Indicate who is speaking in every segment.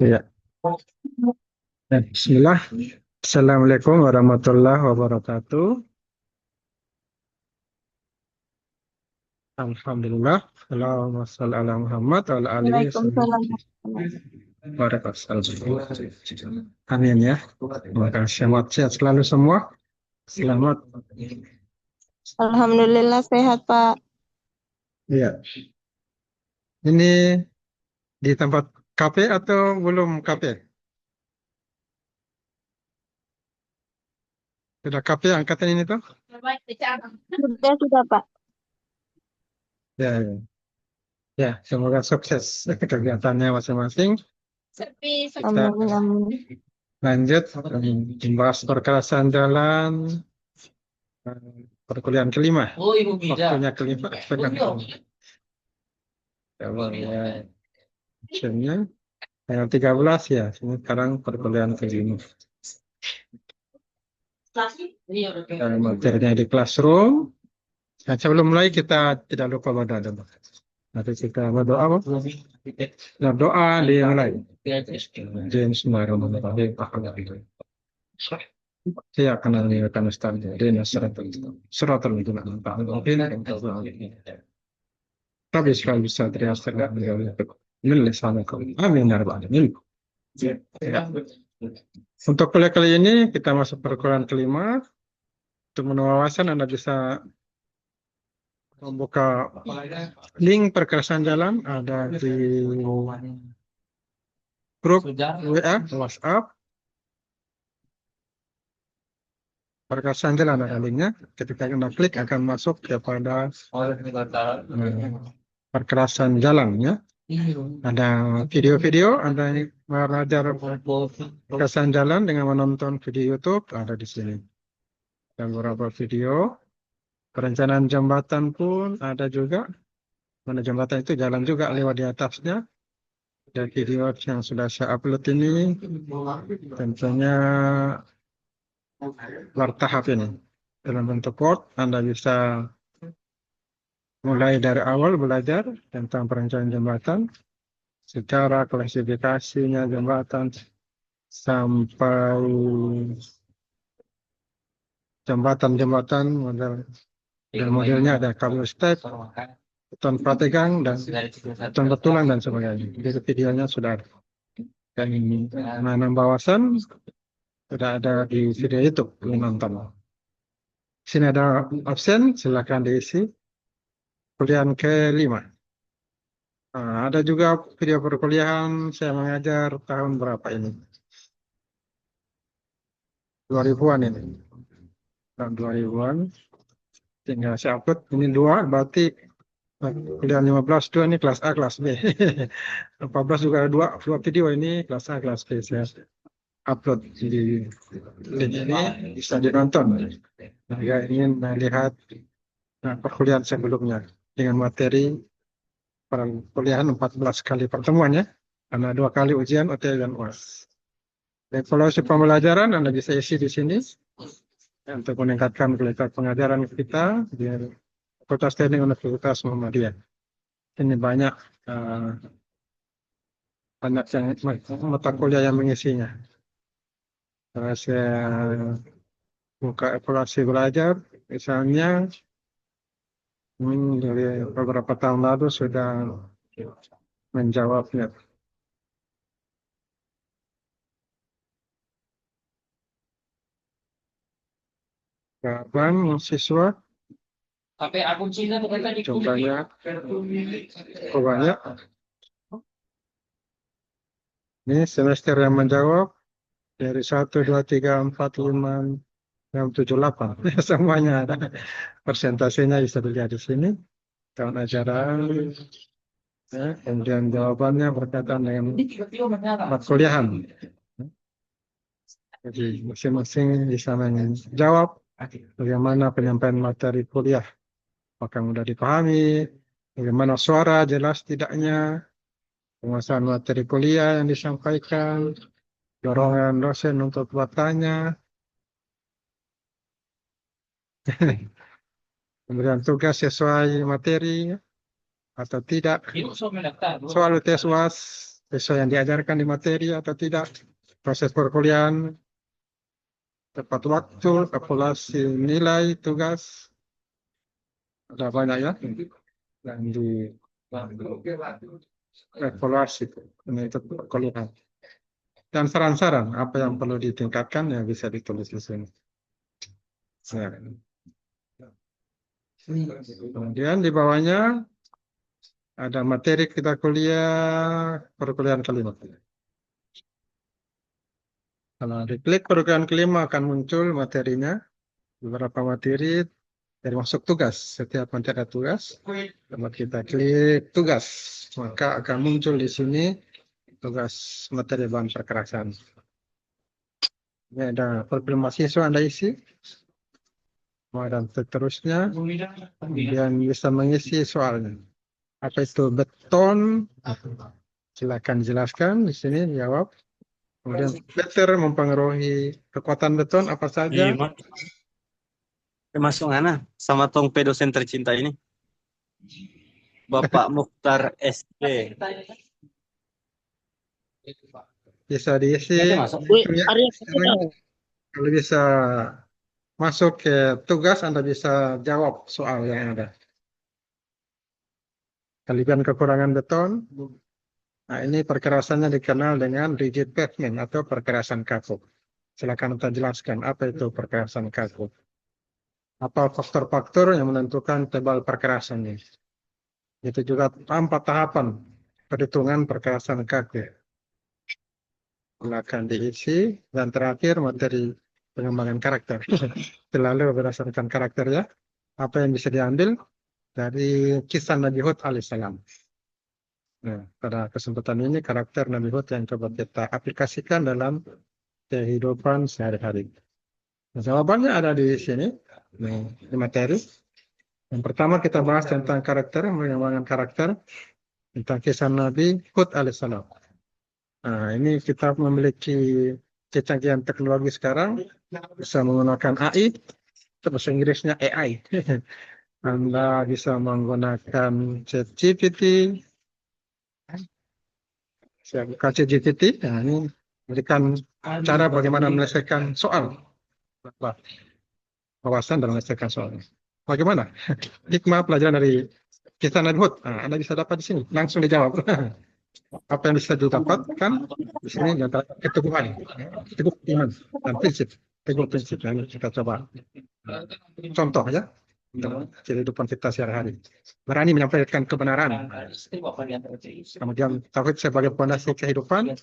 Speaker 1: Ya. Bismillah. Assalamualaikum warahmatullahi wabarakatuh. Alhamdulillah. Allahumma shalli ala Muhammad wa ala alihi
Speaker 2: Waalaikumsalam.
Speaker 1: wasallam. Amin ya. Semoga sehat selalu semua. Selamat.
Speaker 2: Alhamdulillah sehat, Pak.
Speaker 1: Ya. Ini di tempat kafe atau belum kafe? Sudah kafe angkatan ini tuh?
Speaker 2: Sudah, Pak.
Speaker 1: Ya, ya. Ya, semoga sukses kegiatannya masing-masing. Kita
Speaker 2: Amin, amin.
Speaker 1: lanjut membahas perkerasan jalan perkuliahan kelima. Waktunya kelima. Ya, akhirnya tanggal 13 ya. Ini sekarang perkuliahan kelima. Materinya di classroom. Nah, sebelum mulai kita tidak lupa berdoa dulu. Nanti kita berdoa, berdoa dimulai. Bismillahirrahmanirrahim. Saya akan mengingatkan Ustaz dan suratul mujtama'a. Tapi sekali bisa teriak min lisanakum. Amin ya rabbal alamin. Ya. Untuk kuliah kali ini kita masuk perkuliahan kelima. Untuk menambah wawasan Anda bisa membuka link perkerasan jalan ada di grup WA, WhatsApp. Perkerasan jalan ada linknya. Ketika Anda klik akan masuk kepada perkerasan jalannya. Ada video-video, ada belajar perkerasan jalan dengan menonton video YouTube ada di sini. Dan beberapa video perencanaan jembatan pun ada juga. Mana jembatan itu jalan juga lewat di atasnya. Dan video yang sudah saya upload ini tentunya bertahap ini. Dalam bentuk Word, Anda bisa mulai dari awal belajar tentang perencanaan jembatan, secara klasifikasinya jembatan, sampai jembatan-jembatan model dan modelnya ada kabel step, beton prategang dan beton betulan dan sebagainya. Jadi videonya sudah ada. Dan menambah wawasan sudah ada di video itu, nonton. Sini ada absen, silakan diisi. Kuliahan kelima. Nah, ada juga video perkuliahan saya mengajar tahun berapa ini? 2000-an ini. Tahun 2000-an. Tinggal saya upload. Ini dua, berarti kuliah 15, dua ini kelas A, kelas B. 14 juga ada dua video ini, kelas A, kelas B. Saya upload di link ini, bisa ditonton. Jika ingin melihat perkuliahan sebelumnya dengan materi perkuliahan 14 kali pertemuannya, karena 2 kali ujian OTW dan UAS. Evaluasi pembelajaran Anda bisa isi di sini untuk meningkatkan kualitas pengajaran kita di Fakultas Teknik Universitas Muhammadiyah. Ini banyak yang mata kuliah yang mengisinya. Saya buka evaluasi belajar, misalnya dari beberapa tahun lalu sudah menjawabnya. Kapan siswa
Speaker 3: Tapi akun Cina ternyata
Speaker 1: jumlahnya banyak. Ini semester yang menjawab dari 1, 2, 3, 4, 5, 6, 7, 8. Semuanya ada. Persentasenya bisa dilihat di sini. Tahun ajaran. Ya, kemudian jawabannya berkaitan dengan perkuliahan. Jadi masing-masing bisa menjawab bagaimana penyampaian materi kuliah. Apakah mudah dipahami, bagaimana suara jelas tidaknya, penguasaan materi kuliah yang disampaikan, dorongan dosen untuk bertanya, kemudian tugas sesuai materi atau tidak, soal tes UAS sesuai yang diajarkan di materi atau tidak, proses perkuliahan, tepat waktu, evaluasi nilai, tugas, ada banyak ya yang di evaluasi ini itu perkuliahan. Dan saran-saran apa yang perlu ditingkatkan ya bisa ditulis di sini. Ya. Kemudian di bawahnya ada materi kita kuliah perkuliahan kelima. Kalau diklik perkuliahan kelima akan muncul materinya, beberapa materi termasuk tugas. Setiap materi ada tugas. Kalau kita klik tugas, maka akan muncul di sini tugas materi bahan perkerasan. Ini ada profil mahasiswa Anda isi, dan seterusnya. Kemudian bisa mengisi soalnya. Apa itu beton? Silakan jelaskan di sini jawab. Kemudian meter mempengaruhi kekuatan beton apa saja?
Speaker 4: Iya, Mak. Termasuk Ana sama Tong P dosen tercinta ini. Bapak Mukhtar SP.
Speaker 1: Bisa diisi.
Speaker 2: Wih,
Speaker 1: Ya,
Speaker 2: Arya,
Speaker 1: kalau bisa masuk ke tugas, Anda bisa jawab soal yang ada. Kelebihan kekurangan beton. Nah, ini perkerasannya dikenal dengan rigid pavement atau perkerasan kaku. Silakan Anda jelaskan apa itu perkerasan kaku. Apa faktor-faktor yang menentukan tebal perkerasannya. Itu juga 4 tahapan perhitungan perkerasan kaku. Silakan diisi. Dan terakhir materi pengembangan karakter. Selalu berdasarkan karakter ya. Apa yang bisa diambil dari kisah Nabi Hud alaihissalam. Nah, pada kesempatan ini karakter Nabi Hud yang coba kita aplikasikan dalam kehidupan sehari-hari. Nah, jawabannya ada di sini, di materi. Yang pertama kita bahas tentang karakter, pengembangan karakter, tentang kisah Nabi Hud alaihissalam. Nah, ini kita memiliki kecanggihan teknologi sekarang, bisa menggunakan AI, bahasa Inggrisnya AI. Anda bisa menggunakan ChatGPT, saya buka ChatGPT. Nah, ini berikan cara bagaimana menyelesaikan soal, wawasan dalam menyelesaikan soal. Bagaimana? Hikmah pelajaran dari kisah Nabi Hud. Nah, Anda bisa dapat di sini, langsung dijawab. Apa yang bisa didapatkan di sini antara keteguhan, teguh iman dan prinsip, teguh prinsip. Yang kita coba contoh ya dalam kehidupan kita sehari-hari. Berani menyampaikan kebenaran. Kemudian tauhid sebagai fondasi kehidupan.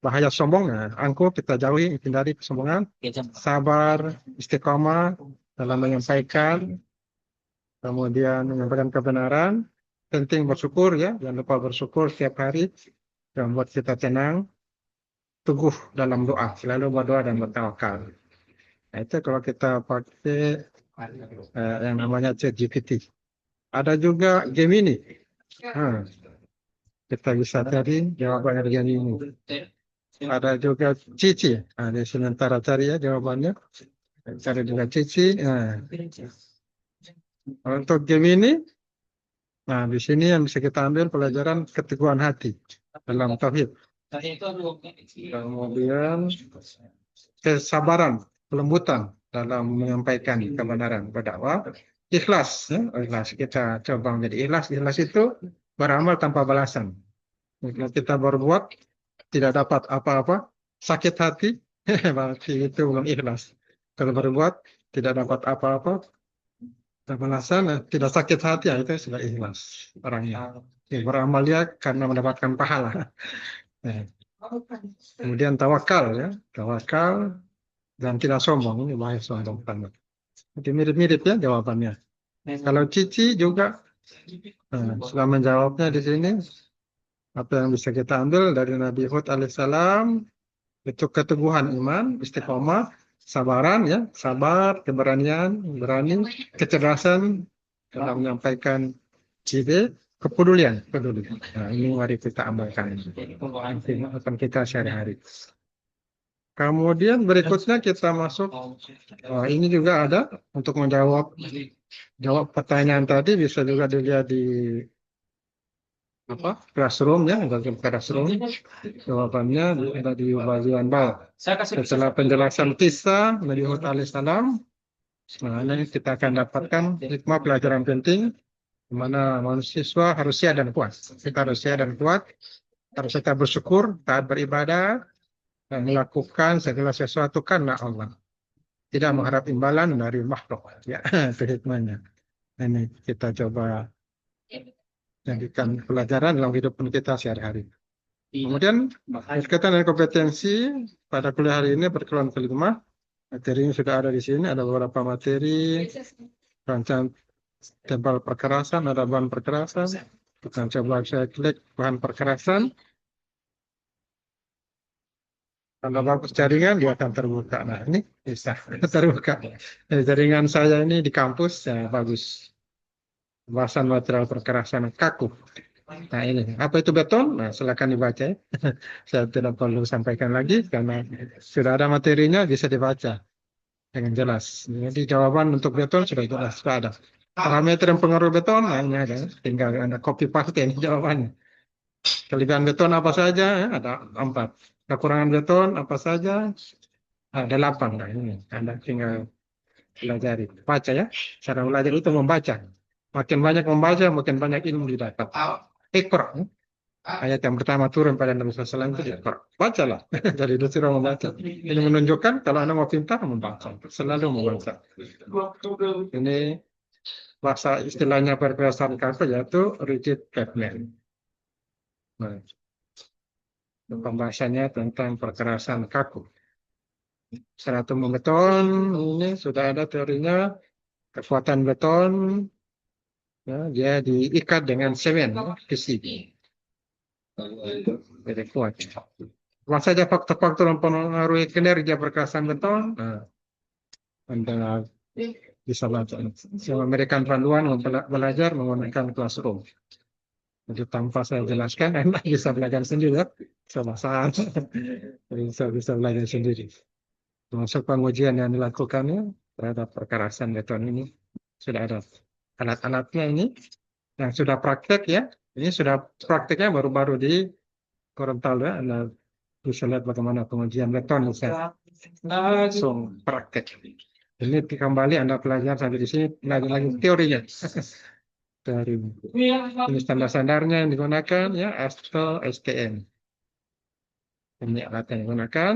Speaker 1: Bahaya sombong, angkuh kita jauhi, hindari kesombongan. Sabar, istiqomah dalam menyampaikan. Kemudian menyampaikan kebenaran. Penting bersyukur ya, jangan lupa bersyukur setiap hari. Dan membuat kita tenang. Teguh dalam doa, selalu berdoa dan bertawakal. Nah, itu kalau kita pakai yang namanya ChatGPT. Ada juga Gemini. Nah, kita bisa cari jawabannya dari Gemini. Ada juga Cici. Nah, di sementara cari ya jawabannya. Cari juga Cici. Nah, untuk Gemini, nah di sini yang bisa kita ambil pelajaran keteguhan hati dalam tauhid. Kemudian kesabaran, kelembutan dalam menyampaikan kebenaran berdakwah. Ikhlas, ya? Ikhlas. Kita coba menjadi ikhlas. Ikhlas itu beramal tanpa balasan. Kalau kita berbuat tidak dapat apa-apa, sakit hati, berarti itu belum ikhlas. Kalau berbuat tidak dapat apa-apa, balasan, tidak sakit hati, ya itu sudah ikhlas orangnya. Beramal dia karena mendapatkan pahala. Kemudian tawakal, ya, tawakal dan tidak sombong. Ini bahaya sombong banget. Jadi mirip-mirip ya jawabannya. Kalau Cici juga sudah menjawabnya di sini. Apa yang bisa kita ambil dari Nabi Hud alaihissalam itu keteguhan iman, istiqomah, sabaran ya, sabar, keberanian, berani, kecerdasan dalam menyampaikan ide, kepedulian, peduli. Nah, ini mari kita amalkan. Akan kita sehari-hari. Kemudian berikutnya kita masuk. Ini juga ada untuk menjawab pertanyaan tadi, bisa juga dilihat di classroom ya, bagian classroom. Jawabannya ada di bagian bawah.
Speaker 3: Saya kasih
Speaker 1: Setelah penjelasan kisah Nabi Hud alaihissalam, nah, ini kita akan dapatkan hikmah pelajaran penting di mana mahasiswa harus siap dan kuat. Kita harus siap dan kuat, harus kita bersyukur, taat beribadah, dan melakukan segala sesuatu karena Allah. Tidak mengharap imbalan dari makhluk. Ya, itu hikmahnya. Ini kita coba jadikan pelajaran dalam kehidupan kita sehari-hari. Kemudian berkaitan dengan kompetensi pada kuliah hari ini berkeluhan kelima. Materinya sudah ada di sini. Ada beberapa materi, rancang tebal perkerasan, ada bahan perkerasan. Kita coba saya klik bahan perkerasan. Kalau bagus jaringan dia akan terbuka. Nah ini bisa terbuka. Jaringan saya ini di kampus ya bagus. Pembahasan material perkerasan kaku. Nah ini apa itu beton? Nah silakan dibaca. Saya tidak perlu sampaikan lagi karena sudah ada materinya bisa dibaca dengan jelas. Jadi jawaban untuk beton sudah jelas sudah ada. Parameter dan pengaruh beton, nah ini ada. Tinggal Anda copy paste ini jawabannya. Kelebihan beton apa saja? Ada 4. Kekurangan beton apa saja? Ada 8. Nah ini Anda tinggal pelajari. Baca ya. Cara belajar itu membaca. Makin banyak membaca, makin banyak ilmu didapat. Iqra. Ayat yang pertama turun pada Nabi SAW itu Iqra. Bacalah. Jadi disuruh membaca. Ini menunjukkan kalau Anda mau pintar, membaca. Selalu membaca. Ini bahasa istilahnya perkerasan kaku yaitu rigid pavement. Nah, pembahasannya tentang perkerasan kaku. Stratum beton ini sudah ada teorinya kekuatan beton ya, dia diikat dengan semen besi. Jadi kuat. Apa saja faktor-faktor yang mempengaruhi kinerja perkerasan beton? Nah, Anda bisa baca. Saya memberikan panduan untuk belajar menggunakan classroom. Jadi tanpa saya jelaskan, Anda bisa belajar sendiri ya. Sama-sama. Bisa belajar sendiri. Termasuk pengujian yang dilakukannya terhadap perkerasan beton ini. Sudah ada alat-alatnya ini. Yang sudah praktek ya. Ini sudah prakteknya baru-baru di Gorontalo ya. Anda bisa lihat bagaimana pengujian beton. Bisa langsung praktek. Ini kembali Anda pelajari sampai di sini. Lagi-lagi teorinya. Dari ini standar-standarnya yang digunakan ya ASTEL STM. Ini alat yang digunakan.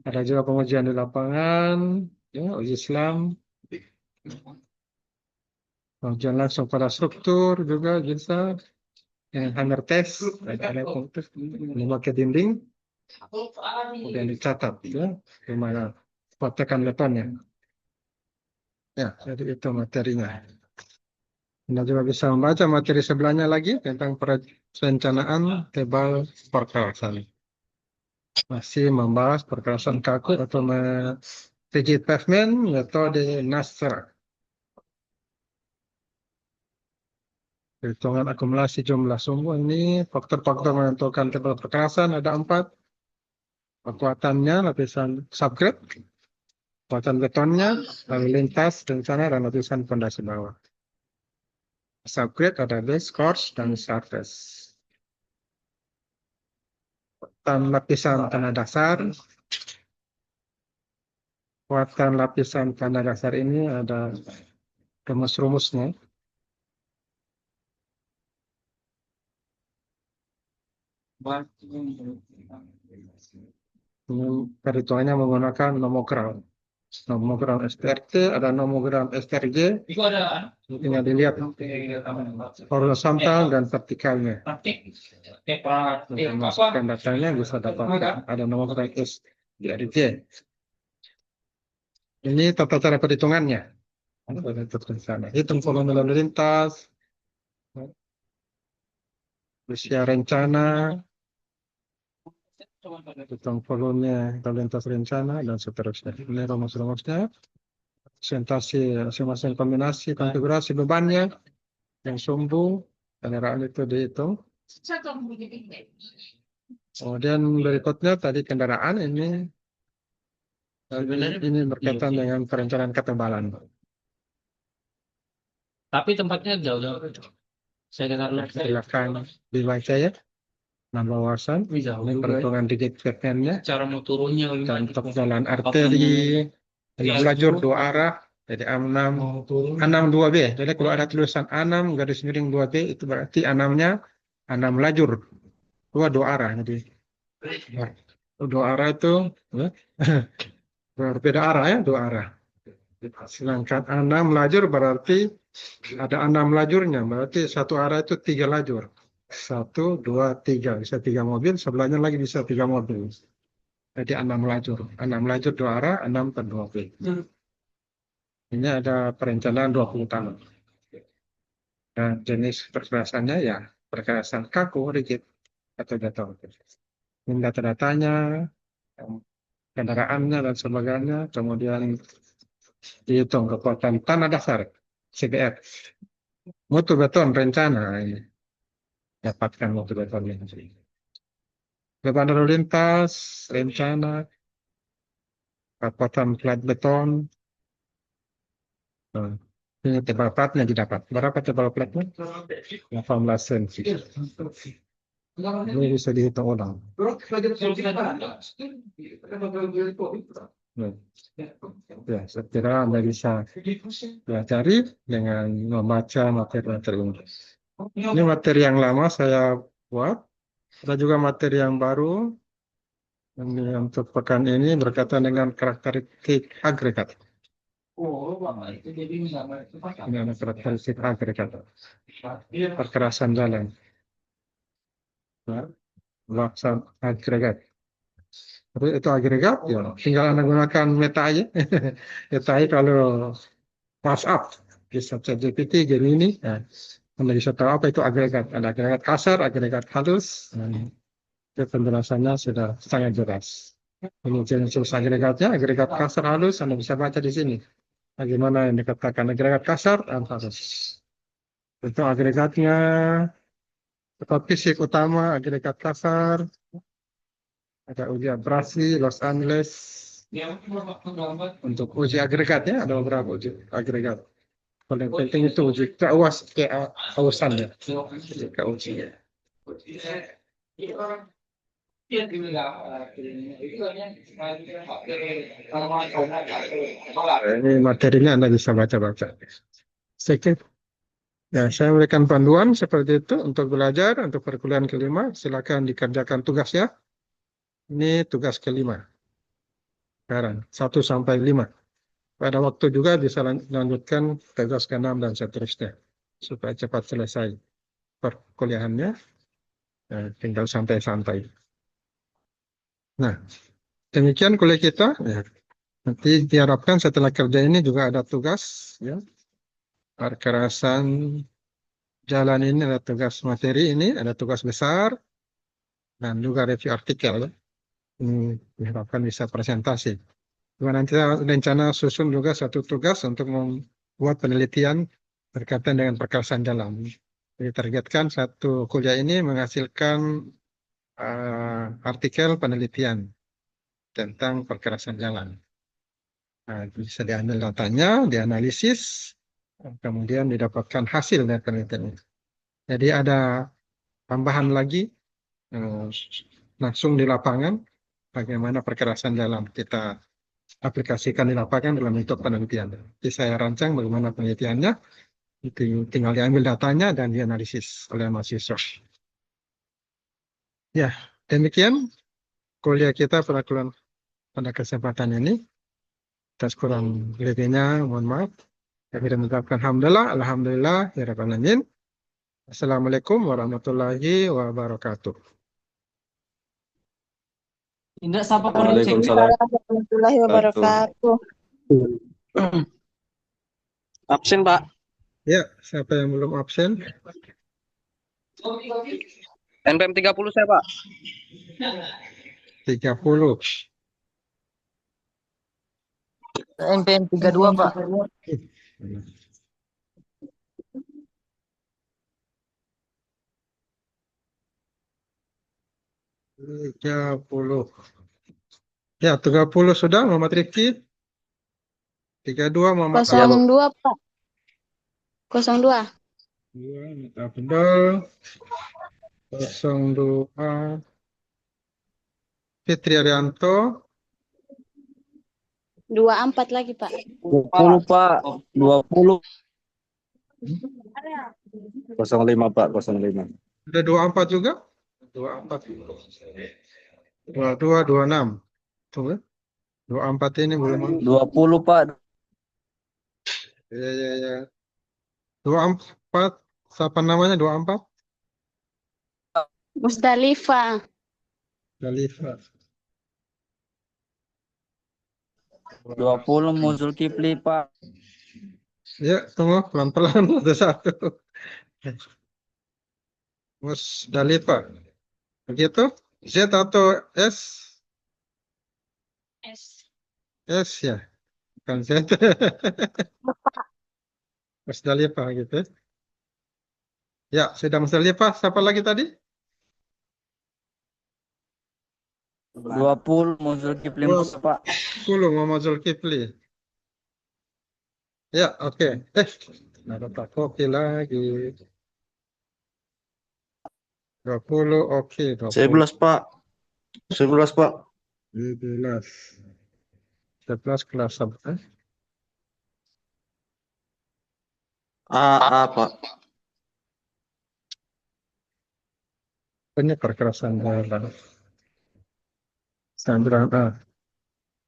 Speaker 1: Ada juga pengujian di lapangan, ya uji Islam, pengujian langsung pada struktur juga bisa. Yang hammer test, ada ini pakai dinding, kemudian dicatat ya gimana petekan betonnya. Ya, jadi itu materinya. Anda juga bisa membaca materi sebelahnya lagi tentang perencanaan tebal perkerasan. Masih membahas perkerasan kaku atau rigid pavement metode Nasr. Perhitungan akumulasi jumlah sumbu ini faktor-faktor menentukan tebal perkerasan ada 4. Kekuatannya lapisan subgrade, kekuatan betonnya, lalu lintas rencana dan lapisan fondasi bawah. Subgrade ada base, course, dan surface. Kekuatan lapisan tanah dasar. Kekuatan lapisan tanah dasar ini ada rumus-rumusnya. Ini perhitungannya menggunakan nomogram. Nomogram STRT, ada nomogram STRJ.
Speaker 3: Itu ada
Speaker 1: Tinggal dilihat horizontal dan vertikalnya. Untuk masukkan datanya bisa dapat ada nomogram STRJ. Ini tata cara perhitungannya. Hitung volume lalu lintas, usia rencana, hitung volume lalu lintas rencana, dan seterusnya. Ini rumus-rumusnya. Presentasi masing-masing kombinasi, konfigurasi bebannya, yang sumbu, kendaraan itu dihitung. Kemudian berikutnya tadi kendaraan ini berkaitan dengan perencanaan ketebalan.
Speaker 3: tapi tempatnya jauh. Saya dengar
Speaker 1: Silakan dibaca ya. Nama wawasan,
Speaker 3: bisa
Speaker 1: ini perhitungan digit frekuensinya,
Speaker 3: cara mau turunnya
Speaker 1: dan untuk jalan arteri, yang lajur dua arah, jadi A6, A6 2B. Jadi kalau ada tulisan A6 garis miring 2B, itu berarti A6-nya A6 lajur, dua arah. Jadi dua arah itu berbeda arah ya, dua arah. Sedangkan A6 lajur berarti ada 6 lajurnya, berarti satu arah itu 3 lajur. 1, 2, 3, bisa 3 mobil, sebelahnya lagi bisa 3 mobil. Jadi 6 lajur. 6 lajur 2 arah, 6 per 2 mobil. Ini ada perencanaan 20 tahun. Dan jenis perkerasannya ya perkerasan kaku, rigid, atau jatuh. Ini data-datanya, kendaraannya dan sebagainya, kemudian dihitung kekuatan tanah dasar, CBR. Mutu beton rencana ini. Dapatkan mutu beton ini. Beban lalu lintas, rencana, kekuatan plat beton. Nah, ini tebal platnya didapat. Berapa tebal platnya? 18 cm. Ini bisa dihitung ulang. Nah, ya, saya kira Anda bisa pelajari dengan membaca materi-materi ini. Ini materi yang lama saya buat. Ada juga materi yang baru. Ini untuk pekan ini berkaitan dengan karakteristik agregat. Ini ada karakteristik agregat. Perkerasan jalan. Nah, laksan agregat. Tapi itu agregat, ya tinggal Anda gunakan meta aja. Meta aja kalau WhatsApp, bisa ChatGPT, Gemini. Nah, Anda bisa tahu apa itu agregat. Ada agregat kasar, agregat halus. Nah, itu penjelasannya sudah sangat jelas. Ini jenis agregatnya, agregat kasar halus, Anda bisa baca di sini. Bagaimana yang dikatakan agregat kasar dan halus. Itu agregatnya, tetap fisik utama, agregat kasar, ada uji abrasi, Los Angeles. Untuk uji agregatnya, ada beberapa uji agregat. Paling penting itu uji keawasan ya. Uji. Ini materinya Anda bisa baca-baca. Sedikit. Ya, saya memberikan panduan seperti itu untuk belajar, untuk perkuliahan kelima. Silakan dikerjakan tugasnya. Ini tugas kelima. Sekarang, 1 sampai 5. Pada waktu juga bisa lanjutkan tugas ke-6 dan seterusnya. Supaya cepat selesai perkuliahannya. Nah, tinggal santai-santai. Nah, demikian kuliah kita. Ya. Nanti diharapkan setelah kerja ini juga ada tugas. Ya. Perkerasan jalan ini ada tugas materi ini, ada tugas besar. Dan juga review artikel. Ya. Ini diharapkan bisa presentasi. Juga nanti rencana susun juga satu tugas untuk membuat penelitian berkaitan dengan perkerasan jalan. Jadi targetkan satu kuliah ini menghasilkan artikel penelitian tentang perkerasan jalan. Nah, bisa diambil datanya, dianalisis, kemudian didapatkan hasil dari penelitian itu. Jadi ada tambahan lagi langsung di lapangan bagaimana perkerasan jalan kita aplikasikan di lapangan dalam bentuk penelitian. Jadi saya rancang bagaimana penelitiannya, itu tinggal diambil datanya dan dianalisis oleh mahasiswa. Ya, demikian kuliah kita pada kesempatan ini. Atas kurang lebihnya, mohon maaf. Kami mengucapkan alhamdulillah, ya rabbal alamin. Assalamualaikum warahmatullahi wabarakatuh.
Speaker 3: Indra siapa
Speaker 4: Waalaikumsalam.
Speaker 2: Warahmatullahi wabarakatuh.
Speaker 4: Absen, Pak.
Speaker 1: Ya, siapa yang belum absen?
Speaker 4: NPM 30 saya, Pak.
Speaker 1: 30.
Speaker 5: NPM 32, Pak.
Speaker 1: Tiga puluh. Ya, 30 sudah, Muhammad Rifki. 32, Muhammad Abdul.
Speaker 2: 02, Pak. 02.
Speaker 1: 2 Mita Abdul, 02 Fitri Arianto,
Speaker 2: 24 lagi, Pak.
Speaker 4: 20 Pak. 20. 05 Pak, 05.
Speaker 1: ada 24 juga? 24. 22, 26. Tunggu. 24 ini belum.
Speaker 4: 20 Pak.
Speaker 1: Ya, ya, ya. 24, siapa namanya 24?
Speaker 2: Musdalifah.
Speaker 1: Khalifa.
Speaker 4: 20 Zulkifli Pak.
Speaker 1: Ya, tunggu pelan-pelan satu-satu. Musdalifah. Begitu? Z atau S? S ya, bukan Z. Musdalifah gitu. Ya, sudah Musdalifah. Siapa lagi tadi?
Speaker 4: 20 Zulkifli Pak.
Speaker 1: 10 Muhammad Zulkifli. Ya, oke. Ada tak kopi lagi. 20, oke. 20.
Speaker 6: 11 Pak. 11 Pak.
Speaker 1: 11. 11 kelas apa?
Speaker 6: A Pak.
Speaker 1: Ini perkerasan dalam. Sandra A.